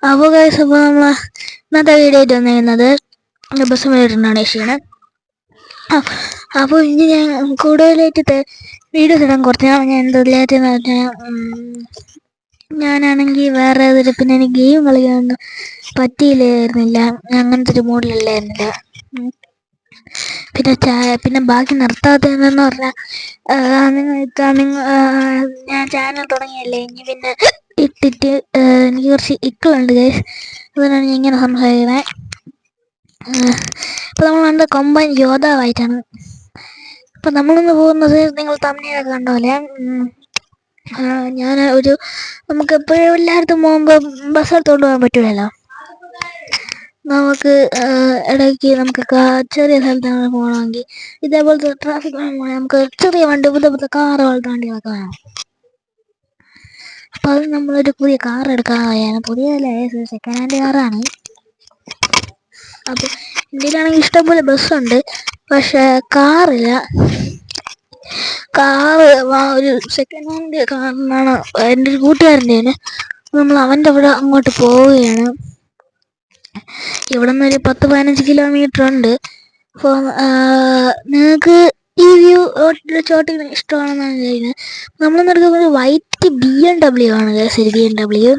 അപ്പോൾ ഗൈസ്, അപ്പോൾ നമ്മൾ ഇന്നത്തെ വീഡിയോ ആയിട്ട് വന്നിരുന്നത് ബസ് മേടിട്ടുണ്ടാണ് ചെയ്യണത്. അപ്പോൾ ഇനി ഞാൻ കൂടുതലായിട്ട് വീഡിയോസ് ഇടാൻ കുറച്ച് ഞാൻ എന്തെല്ലാറ്റെന്ന് പറഞ്ഞാൽ ഞാനാണെങ്കിൽ വേറെ ഏതൊരു പിന്നെ എനിക്ക് ഗെയിം കളിക്കാനൊന്നും പറ്റിയില്ലായിരുന്നില്ല, അങ്ങനത്തെ ഒരു മൂഡിലല്ലായിരുന്നില്ല. പിന്നെ ബാക്കി നിർത്താത്തതെന്ന് പറഞ്ഞാൽ ഞാൻ ചാനൽ തുടങ്ങിയല്ലേ, ഇനി പിന്നെ ഇട്ടിട്ട് എനിക്ക് കുറച്ച് ഇക്കളുണ്ട് ഗൈസ്, അതുകൊണ്ടാണ് ഞാൻ ഇങ്ങനെ സംസാരിക്കുന്നത്. ഇപ്പം നമ്മൾ എന്താ കൊമ്പൻ യോദ്ധാവായിട്ടാണ് ഇപ്പം നമ്മളിന്ന് പോകുന്നത്. നിങ്ങൾ തമിഴ്നാട് കണ്ട പോലെ ഞാൻ നമുക്ക് എപ്പോഴും എല്ലായിടത്തും പോകുമ്പോൾ ബസ് എടുത്തുകൊണ്ട് പോകാൻ പറ്റില്ലല്ലോ. നമുക്ക് ഇടയ്ക്ക് നമുക്ക് ചെറിയ സ്ഥലത്താണ് പോകണമെങ്കിൽ ഇതേപോലത്തെ ട്രാഫിക് നമുക്ക് ചെറിയ വണ്ടി, പുതിയ കാറ് പോലത്തെ വണ്ടികളൊക്കെ വേണം. അപ്പോൾ അത് നമ്മളൊരു പുതിയ കാർ എടുക്കാനാണ്, പുതിയതല്ല, സെക്കൻഡ് ഹാൻഡ് കാറാണ്. അപ്പോൾ ഇന്ത്യയിലാണെങ്കിൽ ഇഷ്ടംപോലെ ബസ്സുണ്ട്, പക്ഷേ കാറില്ല. കാറ് ഒരു സെക്കൻഡ് ഹാൻഡ് കാറിനാണ് എൻ്റെ ഒരു കൂട്ടുകാരൻ്റെ. നമ്മൾ അവൻ്റെ അവിടെ അങ്ങോട്ട് പോവുകയാണ്. ഇവിടെ നിന്ന് ഒരു 10-15 കിലോമീറ്റർ ഉണ്ട്. അപ്പോൾ നിങ്ങൾക്ക് ഈ വ്യൂ ചോട്ടിൽ ഇഷ്ടമാണെന്നാണ് ചെയ്യുന്നത്. നമ്മളിന്ന് എടുക്കുന്നത് വൈറ്റ് BMW ആണ്, ശരി BMW.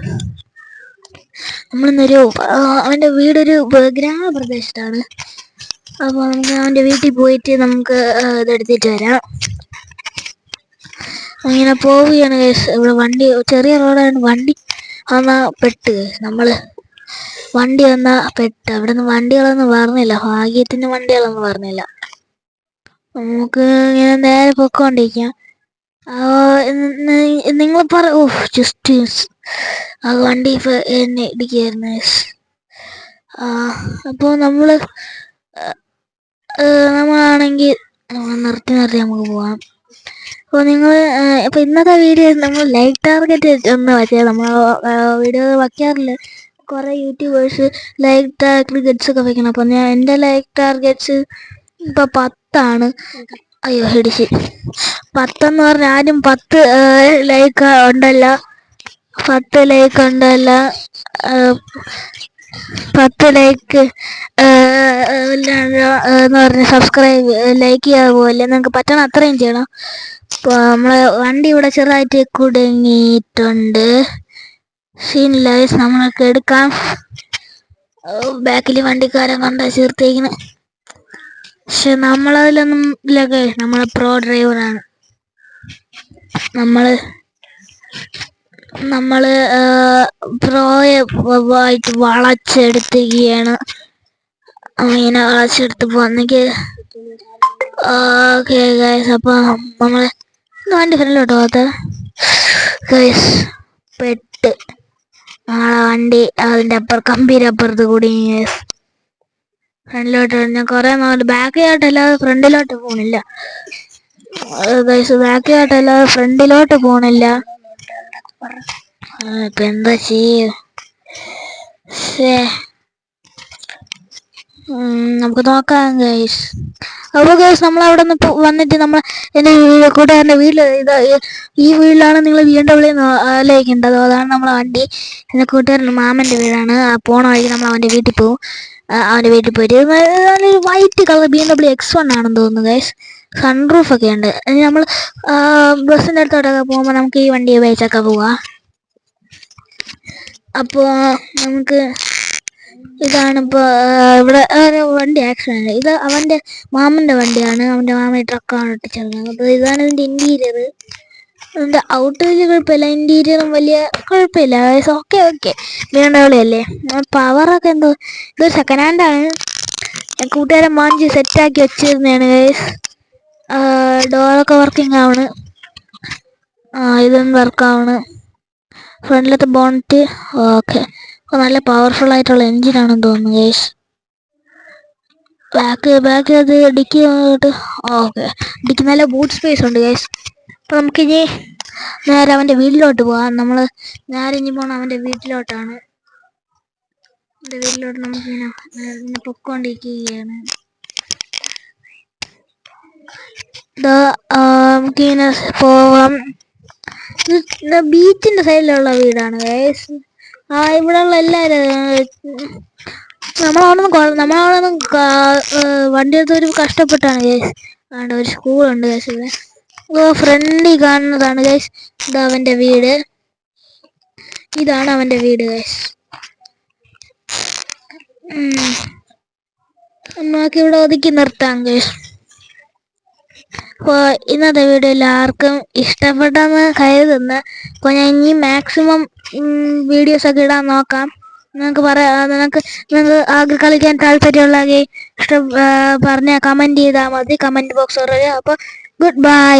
നമ്മളിന്നൊരു അവൻ്റെ വീടൊരു ഗ്രാമപ്രദേശത്താണ്. അപ്പോൾ നമുക്ക് അവൻ്റെ വീട്ടിൽ പോയിട്ട് നമുക്ക് ഇതെടുത്തിട്ട് വരാം. അങ്ങനെ പോവുകയാണ്. ഇവിടെ വണ്ടി ചെറിയ റോഡാണ്, വണ്ടി വണ്ടി വന്നാ പെട്ട്. അവിടെ നിന്ന് വണ്ടികളൊന്നും പറഞ്ഞില്ല, ഭാഗ്യത്തിന് വണ്ടികളൊന്നും പറഞ്ഞില്ല. നമുക്ക് ഇങ്ങനെ നേരെ പൊക്കോണ്ടിരിക്കാം. നിങ്ങൾ ജസ്റ്റ് ആ വണ്ടി എന്നെ ഇടിക്കുകയായിരുന്നു. അപ്പോൾ നമ്മളാണെങ്കിൽ നിർത്തി നമുക്ക് പോവാം. അപ്പോൾ നിങ്ങൾ ഇപ്പോൾ ഇന്നത്തെ വീഡിയോ നമ്മൾ ലൈക്ക് ടാർഗറ്റ് ഒന്ന് വെച്ചാൽ നമ്മൾ വീഡിയോ വയ്ക്കാറില്ല. കുറേ യൂട്യൂബേഴ്സ് ലൈക്ക് ടാർഗറ്റ്സ് ഒക്കെ വയ്ക്കണം. അപ്പോൾ എൻ്റെ ലൈക്ക് ടാർഗറ്റ്സ് ഇപ്പോൾ 10 അയ്യോ ഇടിച്ച് 10 പറഞ്ഞാൽ ആരും 10 ലൈക്ക് ഉണ്ടല്ല, 10 ലൈക്ക് ഉണ്ടല്ല, 10 ലൈക്ക് എന്ന് പറഞ്ഞ് സബ്സ്ക്രൈബ് ലൈക്ക് ചെയ്യാതെ പോകല്ലേ. നിങ്ങൾക്ക് പറ്റണം അത്രയും ചെയ്യണം. ഇപ്പോൾ നമ്മളെ വണ്ടി ഇവിടെ ചെറുതായിട്ട് കുടുങ്ങിയിട്ടുണ്ട്. സീനില്ല, നമ്മളൊക്കെ എടുക്കാം. ബാക്കിൽ വണ്ടിക്കാരൻ കണ്ട ചേർത്തേക്കിന്, പക്ഷെ നമ്മളതിലൊന്നും ഇല്ല. നമ്മൾ പ്രോ ഡ്രൈവറാണ്. നമ്മള് പ്രോയായിട്ട് വളച്ചെടുത്തിരിക്കുകയാണ്. ഇങ്ങനെ വളച്ചെടുത്ത് പോന്നെങ്കിൽ ഓക്കെ ഗൈസ്. അപ്പോൾ നമ്മൾ വണ്ടി ഫ്രണ്ടിലോട്ട് പോകാത്ത ഗൈസ് പെട്ട് നമ്മളെ വണ്ടി അതിൻ്റെ കമ്പീരപ്പുറത്ത് കൂടി ഫ്രണ്ടിലോട്ട്. ഞാൻ കുറേ ബാക്കിലോട്ടല്ലാതെ ഫ്രണ്ടിലോട്ട് പോണില്ല ഗൈസ്, ബാക്കിലോട്ടല്ലാതെ ഫ്രണ്ടിലോട്ട് പോണില്ല. ഇപ്പം എന്താ ചെയ്യും? നമുക്ക് നോക്കാം ഗൈസ്. അപ്പോൾ ഗൈസ് നമ്മളവിടെ നിന്ന് വന്നിട്ട് എൻ്റെ കൂട്ടുകാരൻ്റെ വീട്ടിൽ ഈ വീട്ടിലാണ് നിങ്ങൾ BMW ആലോചിക്കേണ്ടത്. അതാണ് നമ്മളെ വണ്ടി. എൻ്റെ കൂട്ടുകാരൻ്റെ മാമൻ്റെ വീടാണ്. പോണ വഴിക്ക് നമ്മൾ അവൻ്റെ വീട്ടിൽ പോകും. അവൻ്റെ വീട്ടിൽ പോയിട്ട് നല്ലൊരു വൈറ്റ് കളർ BMW X1 ആണെന്ന് തോന്നുന്നു ഗൈസ്. സൺറൂഫൊക്കെ ഉണ്ട്. നമ്മൾ ബസ്സിൻ്റെ അടുത്തോട്ടൊക്കെ പോകുമ്പോൾ നമുക്ക് ഈ വണ്ടി ഉപയോഗിച്ചൊക്കെ പോവാം. അപ്പോൾ നമുക്ക് ഇതാണിപ്പോൾ ഇവിടെ ഒരു വണ്ടി ആക്സിഡൻറ്റ്. ഇത് അവൻ്റെ മാമൻ്റെ വണ്ടിയാണ്, അവൻ്റെ മാമ ട്രക്കാണ് ഇട്ടിച്ചേർന്നത്. അപ്പോൾ ഇതാണ് ഇതിൻ്റെ ഇൻറ്റീരിയർ. അതിൻ്റെ ഔട്ടേജ് കുഴപ്പമില്ല, ഇൻറ്റീരിയറും വലിയ കുഴപ്പമില്ല. ഓക്കെ BMW അല്ലേ. പവറൊക്കെ എന്തോ ഇതൊരു സെക്കൻഡ് ഹാൻഡാണ്. കൂട്ടുകാരൻ മാഞ്ചി സെറ്റാക്കി വെച്ചിരുന്നതാണ് ഗൈസ്. ഡോറൊക്കെ വർക്കിംഗ് ആണ്. ഇതൊന്നും വർക്കാവണ്. ഫ്രണ്ടിലത്തെ ബോണറ്റ് ഓക്കെ. നല്ല പവർഫുൾ ആയിട്ടുള്ള എൻജിനാണെന്ന് തോന്നുന്നു ഗൈസ്. ബാക്ക് അത് ഡിക്കി ഓക്കെ. ഡിക്കി നല്ല ബൂട്ട് സ്പേസ് ഉണ്ട് ഗൈസ്. അപ്പോൾ നമുക്കിനി നേരെ അവൻ്റെ വീട്ടിലോട്ട് പോകാം. നമ്മൾ നേരെ ഇനി പോകണം അവൻ്റെ വീട്ടിലോട്ടാണ്. എൻ്റെ വീട്ടിലോട്ട് നമുക്കിങ്ങനെ പൊക്കോണ്ടിരിക്കുകയാണ്. നമുക്കിങ്ങനെ പോവാം. ബീച്ചിൻ്റെ സൈഡിലുള്ള വീടാണ് ഗൈസ്. ഇവിടെയുള്ള എല്ലാവരും നമ്മളവിടൊന്നും വണ്ടി എടുത്തൊരു കഷ്ടപ്പെട്ടാണ് ഗൈസ്. ആണ് ഒരു സ്കൂളുണ്ട് ഗൈസ് ഇവിടെ. ഫ്രണ്ടിൽ കാണുന്നതാണ് ഗൈസ് ഇതാ അവൻ്റെ വീട്. ഇതാണ് അവൻ്റെ വീട് ഗൈസ്. നമുക്ക് ഇവിടെ ഒതുക്കി നിർത്താം ഗൈസ്. അപ്പോൾ ഇന്നത്തെ വീഡിയോ എല്ലാവർക്കും ഇഷ്ടപ്പെട്ടെന്ന് കരുതുന്നു. അപ്പോൾ ഞാൻ ഇനി മാക്സിമം വീഡിയോസൊക്കെ ഇടാൻ നോക്കാം. നിങ്ങൾക്ക് കളിക്കാൻ താല്പര്യമുള്ളതെങ്കിൽ പറഞ്ഞാൽ കമൻറ്റ് ചെയ്താൽ മതി. കമൻറ്റ് ബോക്സ് പറയുക. അപ്പോൾ ഗുഡ് ബൈ.